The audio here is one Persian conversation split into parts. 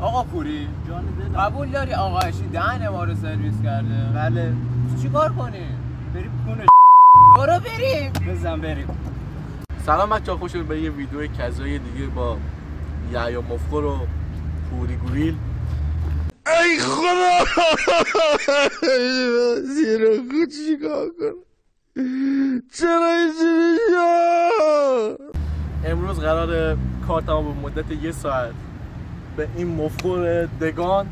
آقا پوری جان دلم قبول داری آقا اشی دهن ما رو سرویس کرده؟ بله چیکار کنیم؟ بریم خونه برو بریم بزن بریم. سلام بچه‌ها، خوش اومدید به یه ویدیو کذایی دیگه با یحیی مفخر و پوری گوریل. ای خدا زیرا خود چیکار کنم؟ چرا اینجوری شد؟ امروز قراره کار تمام به مدت 1 ساعت به این مفخر دگان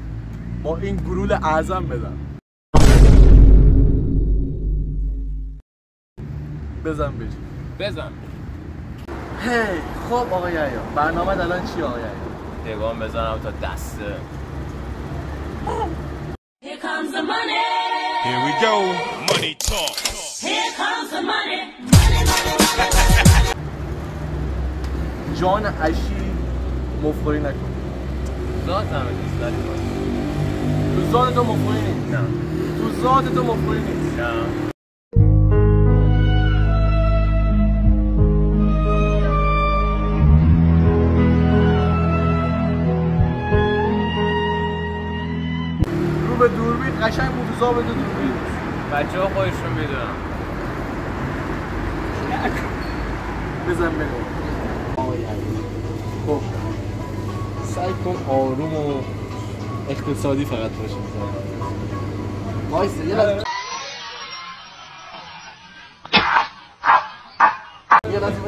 با این گلول اعظم بدم. بزن بجی بزن. هی خب آقا یحیی، برنامه الان چی آقا یحیی؟ دگان بزنم تا دسته. Here comes the money. Here we go. Money talk. Here comes the money. Money, money, money, money. جان اشی مفخوری نکن. ذات همه دوست داری باید. تو ذات تو مفخوری نیست. نه. تو ذات تو مفخوری نیست. نه. رو به دوربین قشنگ متضاد به دوربین. بچه ها خودشون میدونم. بزن بگو. آقا یحیی خب سعی کن آروم و اقتصادی فقط باشی. وایسا یه لحظه وایسا.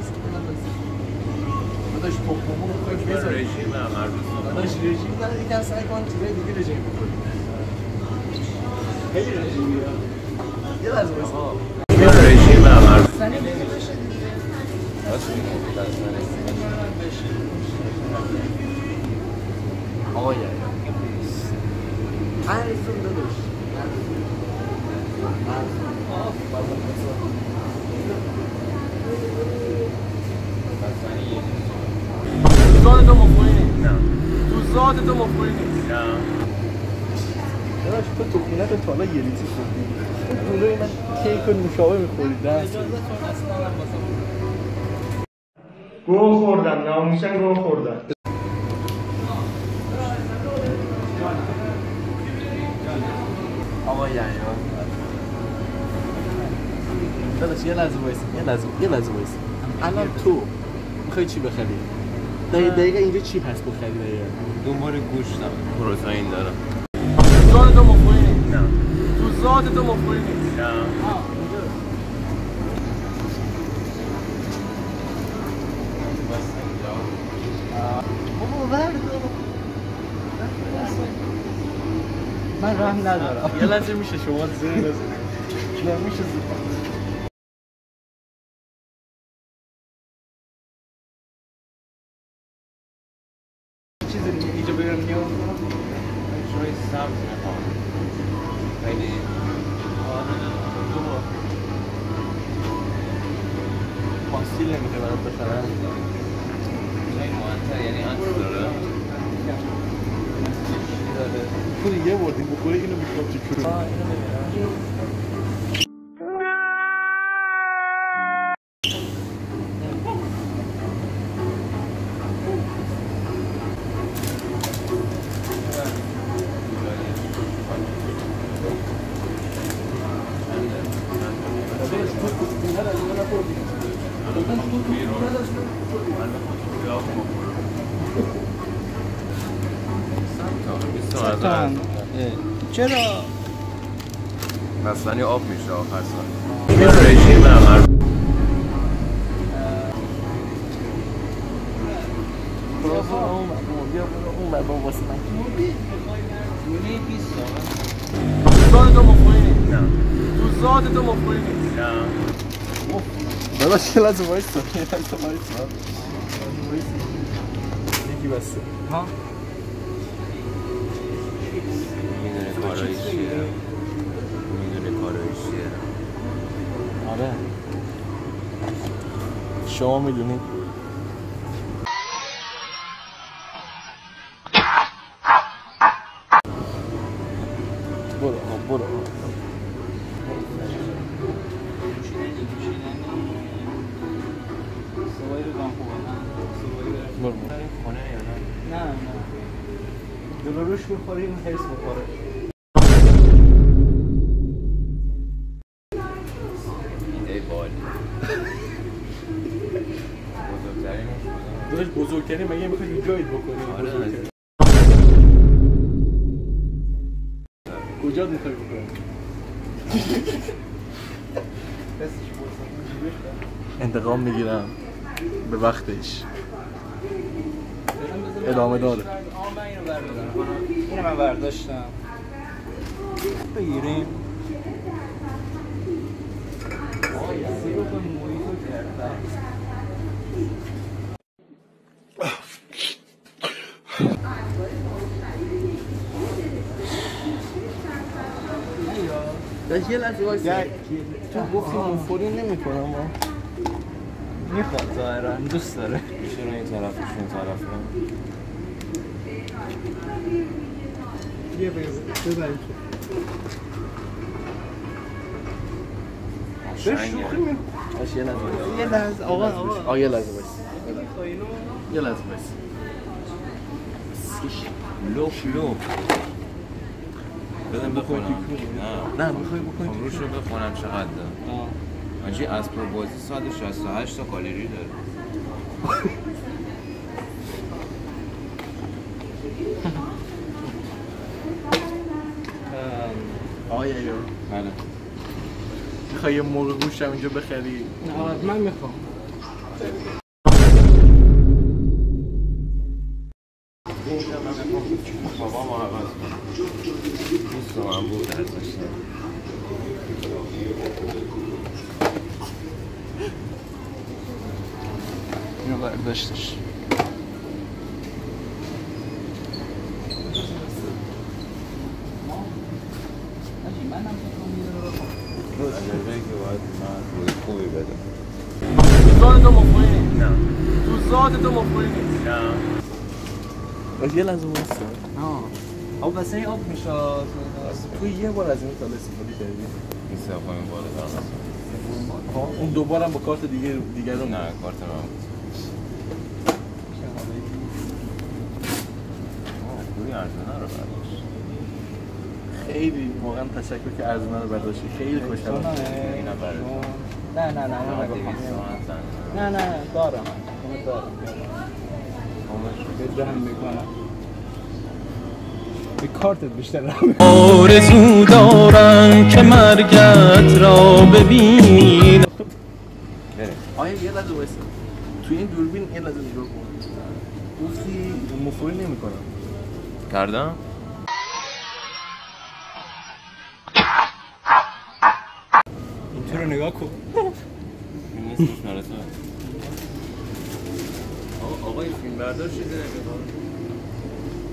داداش پاپامون رو خواهی بذاری. رژیم هم هر روز داداش رژیم نداری که سعی کن چیزای دیگه رژیم بکنی. خیلی رژیمی ها. یه لحظه وایسا. رژیم هم هر روز آقا یحیی عرضون داداش تو ذات تو مفخوری نیست. نه. تو ذات تو مفخوری نیست. نه. داداش تو خونه تو تالا یه لیتر خوردی. تو جلوی من کیک و نوشابه میخوری. گوه خوردن، ناموسن گوه خوردن. آقا یحیی داداش یه لحظه وایس. الان تو میخوای چی بخری؟ دقیقه اینجا چی پس بخری دقیقه؟ دنبال گوشتم پروتئین دارم. تو ذات تو مفخوری نیست. نه. تو ذات تو مفخوری نیست. نه. من رحم ندارم. یه لحظه میشه شما زیر نمیشه زیر. چیزی دیگه اینجا بگم نیاز شوی سبز میخوام. خیلی پاستیل نمیده برات بخرم. خیلی مهمتر، یعنی آنچه داره. پولی یه بردیم بخوری اینو میکنم چی کنم. چرا؟ مثلا آب میشه آخر سال. رژیم هم هر تو ذات تو مفخوری نیست. نه. تو ذات تو مفخوری نیست. نه. داداش یه لحظه وایسا. یکی بسته. ها؟ میدونه کارایی چیه. آره شما میدونید. برو سوایی رو خوبه. برو خونه یا نه؟ نه جلو روش میخوریم حس میخوره. ای بال بزرگترین داشت بزرگترین مگه میخواید جایید بکنیم؟ بزرگترین کجا میخوای بکنیم؟ انتقام میگیرم به وقتش. ادامه داره. اینو من برداشتم. بگیریم. سیروپ مویتو کردم. داشت یه لحظه وایسا. تو گفتی مفوری نمی‌کنم ما. میخواد ظاهرا دوست داره. چرا این طرفش این طرف یه ببریم داشت یه لحظه. یه لحظه آقا یه لحظه وایس. یه لحظه وایس. لوف بدم بخونم. نه میخوای بکنی روش رو بخونم چقدر داره. آنچه اسب بازی 168 تا کالری داره. آیا بله. میخوای یه مرغ گوشت هم اینجا بخری؟ نه من میخوام. بابا ما عوض کن. دوست من بود درد داشتم. اینو برداشتش. اگر بگی باید من روی خوبی بدم. تو ذات تو مفهومی نیست. نه تو ذات تو مفهومی نیست. نه یه لحظه وایسا. آب بس این آب میشه. تو یه بار از این سال استفاده کردی؟ این صفحه این بالا دارم. اون دوبارم با کارت دیگه رو نه کارت من پولی ارزانه رو برداشت. خیلی واقعا تشکر که ارزانه رو برداشتی. خیلی خوشحالم. اینا برداشت. نه دارم. بدهم میکنم. به کارتت بیشتر آرزو دارم که مرگت را ببینم. آیا یه لحظه وایسا. توی این دوربین یه لحظه نگاه کن. گفتی مفوری نمی‌کنم. کردم؟ اینطور رو نگاه کن. این نیستش برای تو. آقای فیلم بردار چیزی نمیخواد؟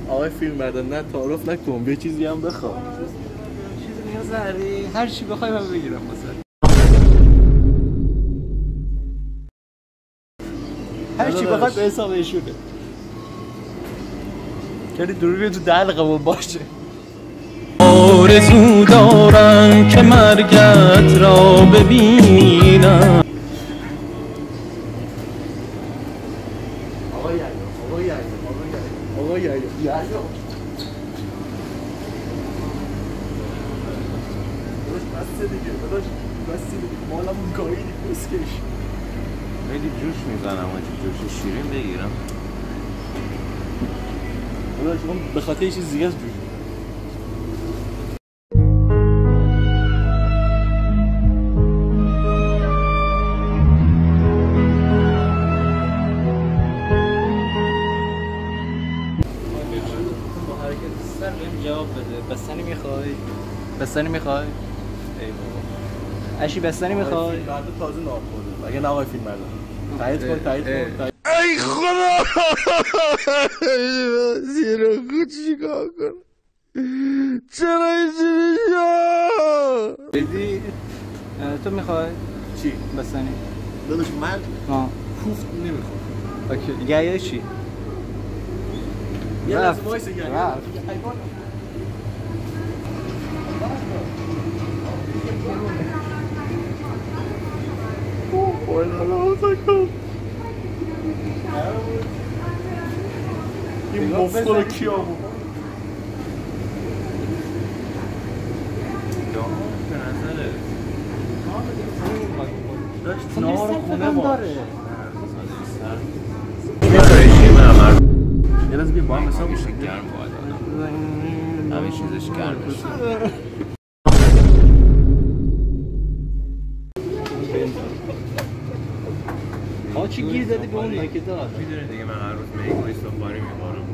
آقای فیلم بردار نه تعارف نکن. یه چیزی هم بخواه. چیزی نیاز نداری. هر چی بخوای من بگیرم واسه. هر چی بخوای به حساب ایشونه. یعنی دوربین تو دلقمون باشه. آرزو دارم که مرگت را ببینم. آقای یعیو بسته دیگه بسته دیگه مالمون گاییدی بسکش. خیلی جوش میزنم جوش شیرین بگیرم. به خاطر یه چیز دیگه از جوش. جواب بده. بستنی میخوای؟ بستنی میخوای؟ ای بابا. اشی بستنی میخوای؟ بعد تازه نار خورده. اگه نه آقای فیلم بردار. تایید کن. ای خدا زیرا کوچی کار کن. چرا اینجوری شد؟ بدی؟ تو میخوای؟ چی؟ بستنی؟ داداش من کوفت نمیخوام. اوکی. گیاه چی؟ یه لحظه وایسا گیاه. این مفکر کیا بود؟ نظره داشت نهار خونه باش رژیم عمر یه لحظه بیا با هم حساب همیشه گرم باید آدم همه چیزش گرمش چی گیر دادی به اون نکته داد؟ میدونه دیگه من هر روز میگوی سفاری میخورم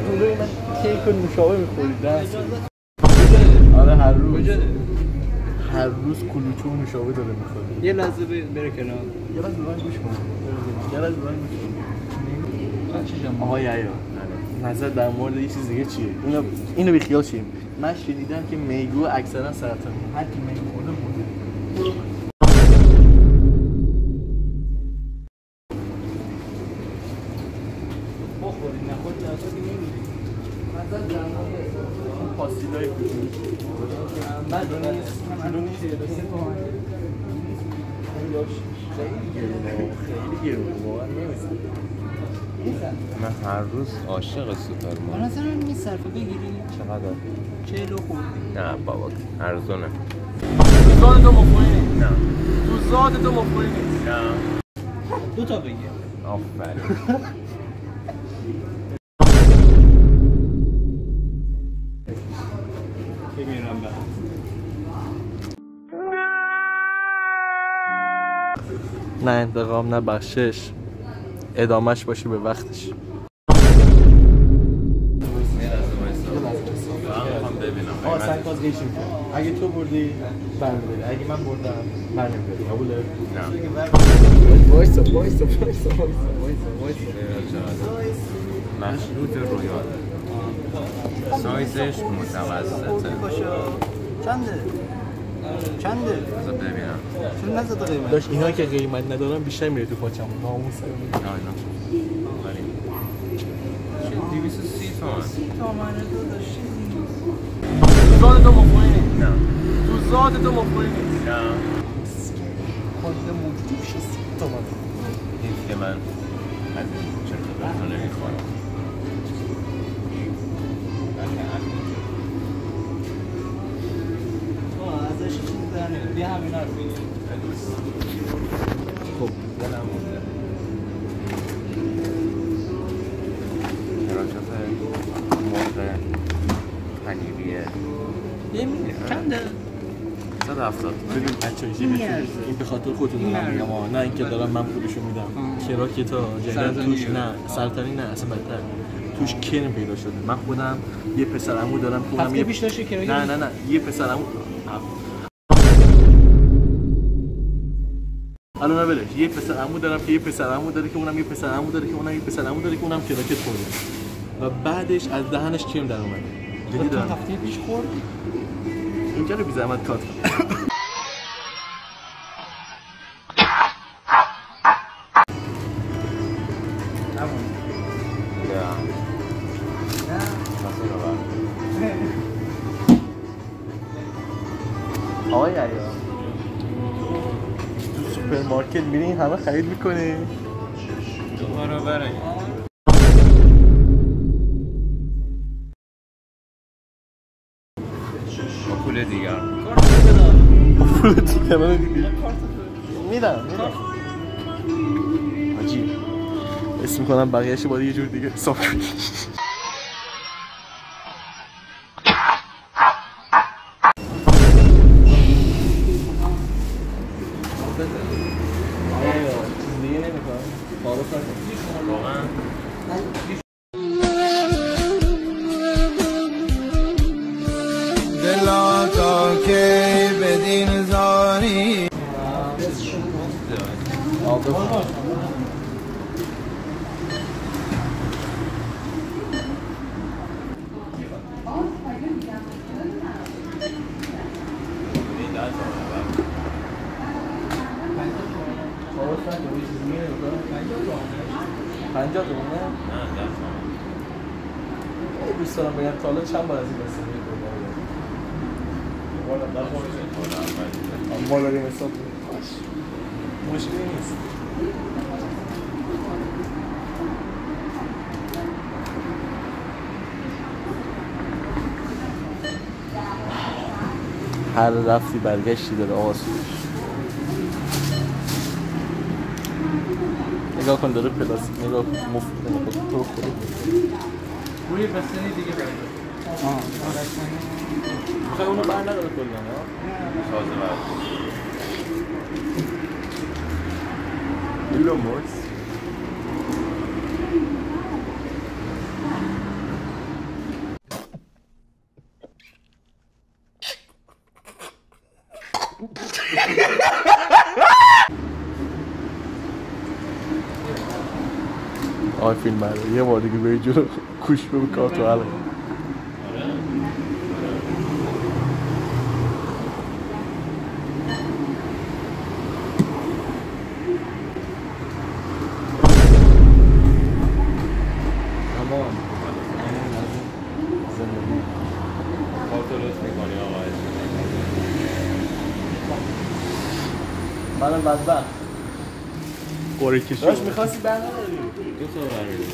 اونجا من کیک و نوشابه میخوری دست آره هر روز هر روز کلوچه و نوشابه داره میخوری یه لحظه بره کنار یه لحظه به من گوش کن یه لحظه به من گوش کن آهای عیا نظر در مورد یه چیز دیگه چیه؟ اینو بیخیال شیم من شنیدم که میگو اکثرا سرطانی هر کی میگو خورده مرده بخوری نخوری در اصلا که نمیدی نظر در مورد اون پاستیلای کوچولو کیلو نیست خیلی گرونه واقعا نمی‌سازه من هر روز عاشق سوپرمارکت به نظرم این صرفه بگیری چقدر؟ 40 خوردی نه بابا ارزونه تو ذات تو مفهومی نه تو ذات تو مفهومی نه 2 تا بگیر آفرین بگیرم بعد نه انتقام نه بخشش ادامهش باشه به وقتش سنگاز گیشیم اگه تو بردی برمیداری اگه من بردم برنمیداری قبوله؟ نه وایسا مشروط رویال سایزش متوسطه چنده؟ بذار ببینم چون نزده قیمت داشت اینا که قیمت ندارن بیشتر میره تو پاچم ناموسه نه اینا بریم چه 230 تومن تو ذات تو مفهومی نه تو ذات تو مفهومی نه خانده موجودی بشه 30 تومن این که من از این چرت و پرتا نمیخورم ازش چیزی در نمیاد بیا همینا رو بگیر خب دلم مونده حراجات مرغ پنیریه چنده؟ 170 ببین بچه‌ها این به خاطر خودتون دارم میگم نه اینکه دارم من پولشو میدم کراکتا جدیدن توش نه سرطانی نه اصلا بدتر توش کرم پیدا شده من خودم یه پسر عمو دارم که اونم هفته پیش داشتی کراک نه یه پسر عمو الان بلش یه پسر عمو دارم که یه پسر عمو داره که اونم یه پسر عمو داره که اونم یه پسر عمو داره که اونم کراکت خورده و بعدش از دهنش کرم در اومده جدی دارم هفته پیش خورد اینجا رو بی زحمت کات کن آقای عیا تو سوپرمارکت میری این همه خرید میکنه دوباره برای پول دیگر پول دیگه من دیگه میدم عجیب اسم میکنم بقیه‌اش باید یه جور دیگه حساب کنی چیز دیگه نمیکنم تعارف نکن واقعا دلا تا که بدین زاری تعارف نکن یه چیز دیگه نمیکنم 50 تومنه؟ نه 10 تومن دوست دارم بگم تا حالا چند بار از این بسته ما داریم حساب مشکلی نیست هر رفتی برگشتی داره آقا سروش. نگاه کن داره پلاستیک نگاه کن مفت تو خود روی بستنی دیگه برده. میخوای اونو بر نداره کلا ها؟ سازه برد ایلو موکس آی فیلم برده یه بار دیگه به جلو کوش به کارتو حالا منم بدبخت قره کشی داشت میخواستی بر نداری دو تا برمیدی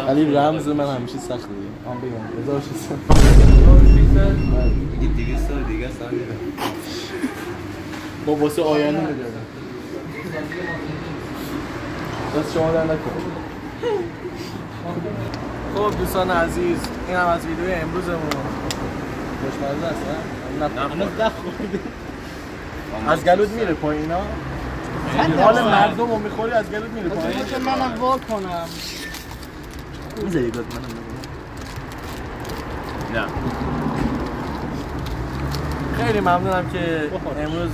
علی رمز من همیشه سخته دیگه آن بگم 1600 میگی 200 سال دیگه است هم با واسه آینده میدارم دست شما در نکن. خب دوستان عزیز این هم از ویدیوی امروزمون خوشمزه است نه؟ از گلوت میره پایین ها؟ حال مردم رو میخوری از گلوت میره پایین که منم وا کنم میذاری گفت منم بگم نه خیلی ممنونم که امروز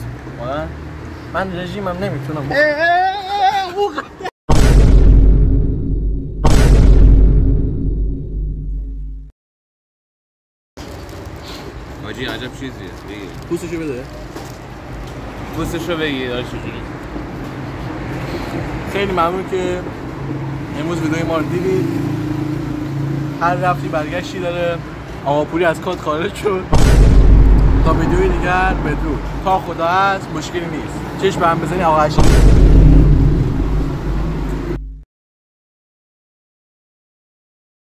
من رژیمم نمیتونم حاجی عجب چیزیه بگیر پوستشو بده پوستشو بگیر داره چجوری خیلی ممنون که امروز ویدیوی ما رو دیدید هر رفتی برگشتی داره آقا پوری از کات خارج شد تا ویدیوی دیگر بدرود تا خدا هست مشکلی نیست چشم هم بزنی آقا